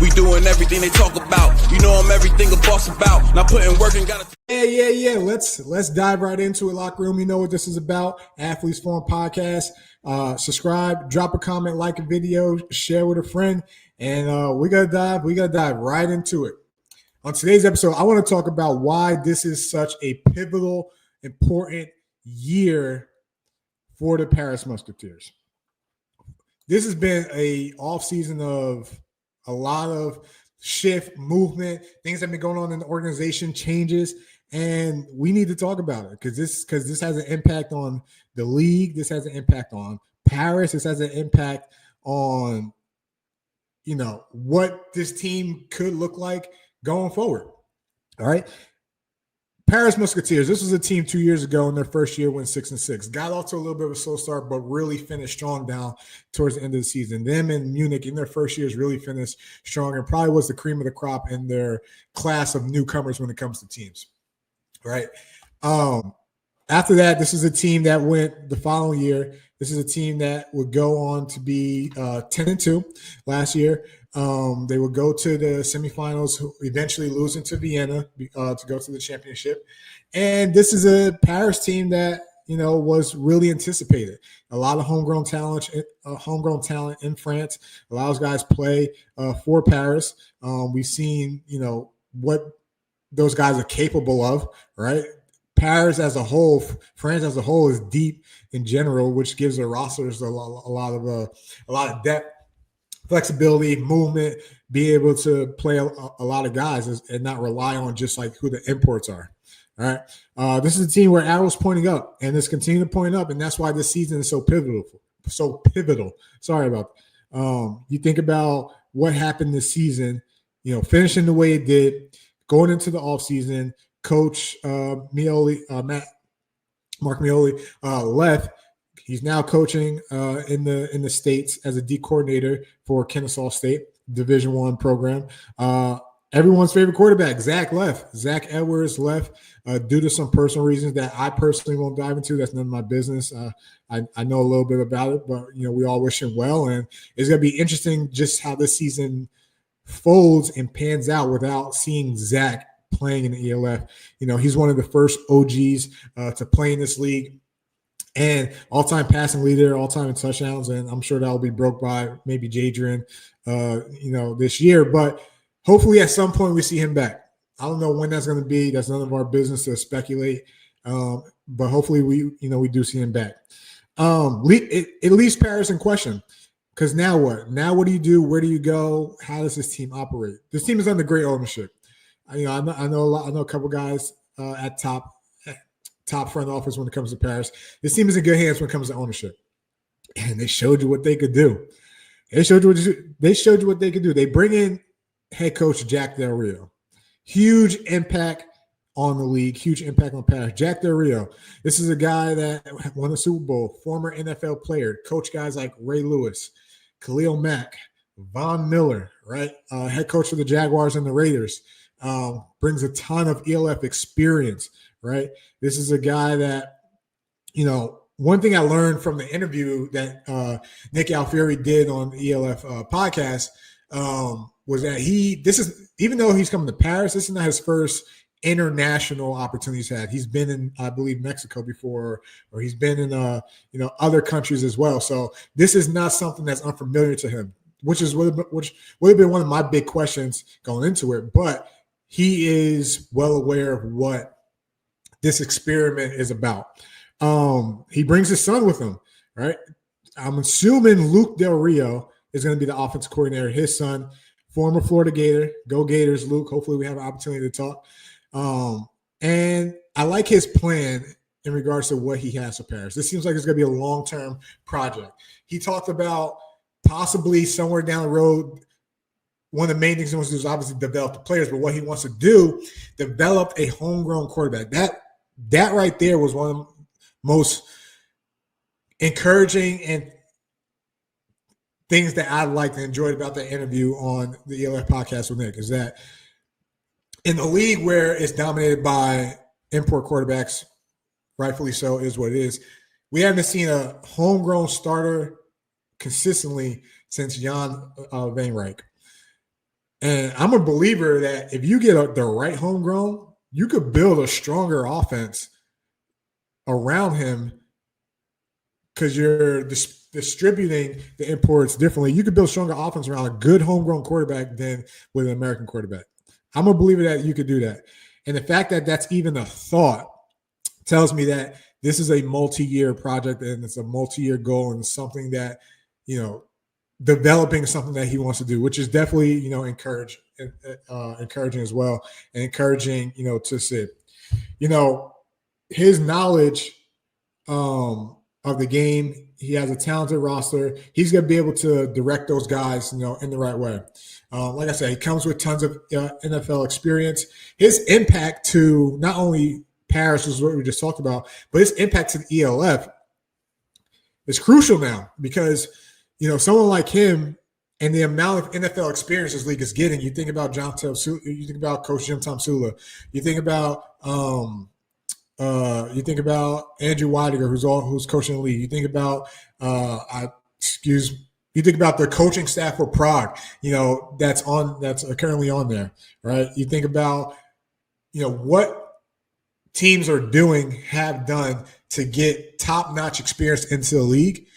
We doing everything they talk about. You know I'm everything a boss about. Not putting work and gotta. Yeah. Let's dive right into it. Locker Room. You know what this is about. Athletes Forum Podcast. Subscribe, drop a comment, like a video, share with a friend, and we gotta dive right into it. On today's episode, I want to talk about why this is such a pivotal, important year for the Paris Musketeers. This has been a offseason of a lot of shift, movement, things that have been going on in the organization, changes, and we need to talk about it because this has an impact on the league. This has an impact on Paris. This has an impact on, what this team could look like going forward. All right. Paris Musketeers, this was a team 2 years ago in their first year, went 6-6. Got off to a little bit of a slow start, but really finished strong down towards the end of the season. Them in Munich in their first years really finished strong and probably was the cream of the crop in their class of newcomers when it comes to teams. Right. After that, this is a team that went the following year. This is a team that would go on to be 10-2 last year. They would go to the semifinals, eventually losing to Vienna to go to the championship. And this is a Paris team that, was really anticipated. A lot of homegrown talent in France. A lot of guys play for Paris. We've seen, what those guys are capable of, right? Paris as a whole, France as a whole is deep in general, which gives their rosters a lot of depth, flexibility, movement, be able to play a lot of guys and not rely on just like who the imports are. All right. This is a team where arrows pointing up and it's continuing to point up. And that's why this season is so pivotal. Sorry about that. You think about what happened this season, finishing the way it did, going into the offseason, Coach Mark Mioli left. He's now coaching in the States as a D coordinator for Kennesaw State Division I program. Everyone's favorite quarterback, Zach, left. Zach Edwards left due to some personal reasons that I personally won't dive into. That's none of my business. I know a little bit about it, but we all wish him well. And it's going to be interesting just how this season folds and pans out without seeing Zach playing in the ELF. He's one of the first OGs to play in this league. And all-time passing leader, all-time in touchdowns, and I'm sure that will be broke by maybe Jadrian, this year. But hopefully at some point we see him back. I don't know when that's going to be. That's none of our business to speculate. But hopefully we do see him back. It leaves Paris in question because now what? Now what do you do? Where do you go? How does this team operate? This team is under great ownership. I know a couple guys at top front office when it comes to Paris. This team is in good hands when it comes to ownership, and they showed you what they could do. They showed you what they could do. They bring in head coach Jack Del Rio, huge impact on the league, huge impact on Paris. Jack Del Rio. This is a guy that won the Super Bowl, former NFL player, coach guys like Ray Lewis, Khalil Mack, Von Miller, right? Head coach for the Jaguars and the Raiders. Brings a ton of ELF experience, right? This is a guy that, one thing I learned from the interview that Nick Alfieri did on the ELF podcast was that even though he's coming to Paris, this is not his first international opportunities had. He's been in, I believe, Mexico before, or he's been in, other countries as well. So this is not something that's unfamiliar to him, which would have been one of my big questions going into it. But he is well aware of what this experiment is about. He brings his son with him, right? I'm assuming Luke Del Rio is going to be the offensive coordinator. His son, former Florida Gator. Go Gators, Luke. Hopefully we have an opportunity to talk. And I like his plan in regards to what he has for Paris. This seems like it's going to be a long-term project. He talked about possibly somewhere down the road, one of the main things he wants to do is obviously develop the players, but what he wants to do, develop a homegrown quarterback. That right there was one of the most encouraging and things that I liked and enjoyed about the interview on the ELF podcast with Nick is that in a league where it's dominated by import quarterbacks, rightfully so, is what it is, we haven't seen a homegrown starter consistently since Jan Van Rijk. And I'm a believer that if you get the right homegrown, you could build a stronger offense around him because you're distributing the imports differently. You could build stronger offense around a good homegrown quarterback than with an American quarterback. I'm a believer that you could do that. And the fact that that's even a thought tells me that this is a multi-year project and it's a multi-year goal and something that, developing something that he wants to do, which is definitely, encouraging as well, and encouraging, to see, his knowledge of the game. He has a talented roster. He's going to be able to direct those guys, in the right way. Like I said, he comes with tons of NFL experience. His impact to not only Paris, is what we just talked about, but his impact to the ELF is crucial now because, someone like him and the amount of NFL experience this league is getting. You think about you think about Coach Jim Tomsula. You think about Andrew Weidiger, who's coaching the league. You think about you think about the coaching staff for Prague, that's currently on there, right? You think about, what teams have done to get top-notch experience into the league.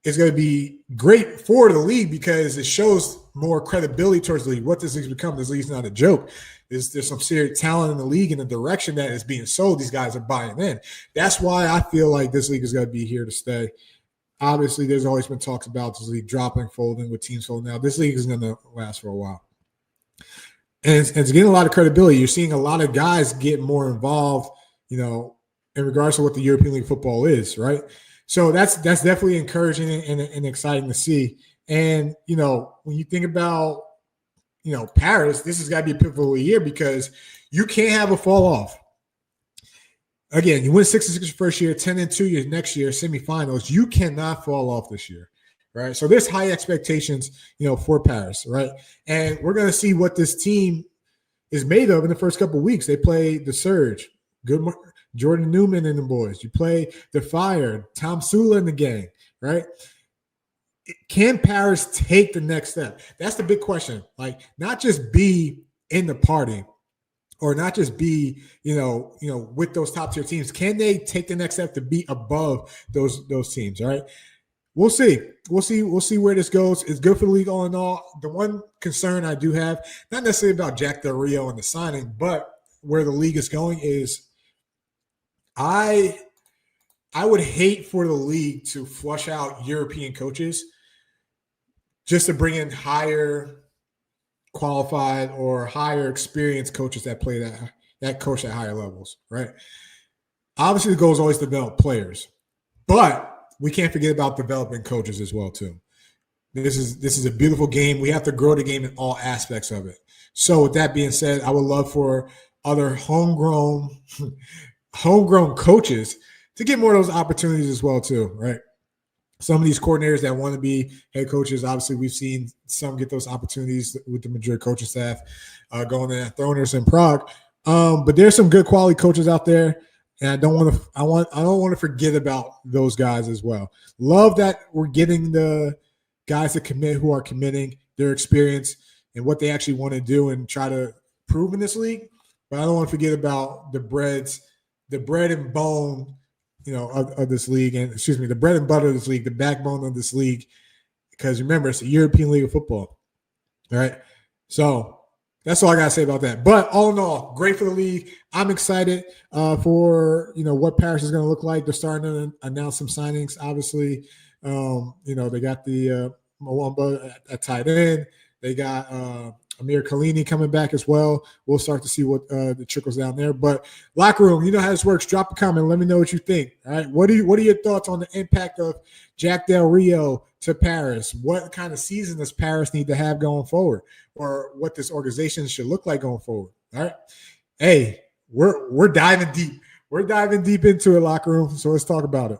It's going to be great for the league because it shows more credibility towards the league. What this league's become, this league's not a joke. There's some serious talent in the league in the direction that is being sold. These guys are buying in. That's why I feel like this league is going to be here to stay. Obviously, there's always been talks about this league dropping, folding, with teams folding. Now, this league is going to last for a while. And it's getting a lot of credibility. You're seeing a lot of guys get more involved, in regards to what the European League football is, right? So that's definitely encouraging and exciting to see. And, when you think about, Paris, this has got to be a pivotal year because you can't have a fall off. Again, you win 6-6 your first year, 10-2 your next year, semifinals. You cannot fall off this year, right? So there's high expectations, for Paris, right? And we're going to see what this team is made of in the first couple of weeks. They play the Surge, Jordan Newman and the boys. You play the Fire, Tomsula and the gang, right? Can Paris take the next step? That's the big question. Like, not just be in the party or not just be, with those top tier teams. Can they take the next step to be above those teams? All right. We'll see. We'll see where this goes. It's good for the league all in all. The one concern I do have, not necessarily about Jack Del Rio and the signing, but where the league is going is I would hate for the league to flush out European coaches just to bring in higher qualified or higher experienced coaches that play that coach at higher levels, right? Obviously, the goal is always to develop players, but we can't forget about developing coaches as well too. This is a beautiful game. We have to grow the game in all aspects of it. So with that being said, I would love for other homegrown coaches to get more of those opportunities as well too, right? Some of these coordinators that want to be head coaches, obviously we've seen some get those opportunities with the Madrid coaching staff going in at Throners in Prague. But there's some good quality coaches out there, and I don't want to forget about those guys as well. Love that we're getting the guys that commit who are committing their experience and what they actually want to do and try to prove in this league. But I don't want to forget about the bread and bone, of this league, and the bread and butter of this league, the backbone of this league, because remember, it's a European League of Football. All right. So that's all I got to say about that. But all in all, great for the league. I'm excited for, what Paris is going to look like. They're starting to announce some signings. Obviously, they got the Mwamba at tight end. They got Amir Kalini coming back as well. We'll start to see what the trickles down there. But locker room, you know how this works. Drop a comment. Let me know what you think. All right. What are your thoughts on the impact of Jack Del Rio to Paris? What kind of season does Paris need to have going forward, or what this organization should look like going forward? All right. Hey, we're diving deep. We're diving deep into it, locker room. So let's talk about it.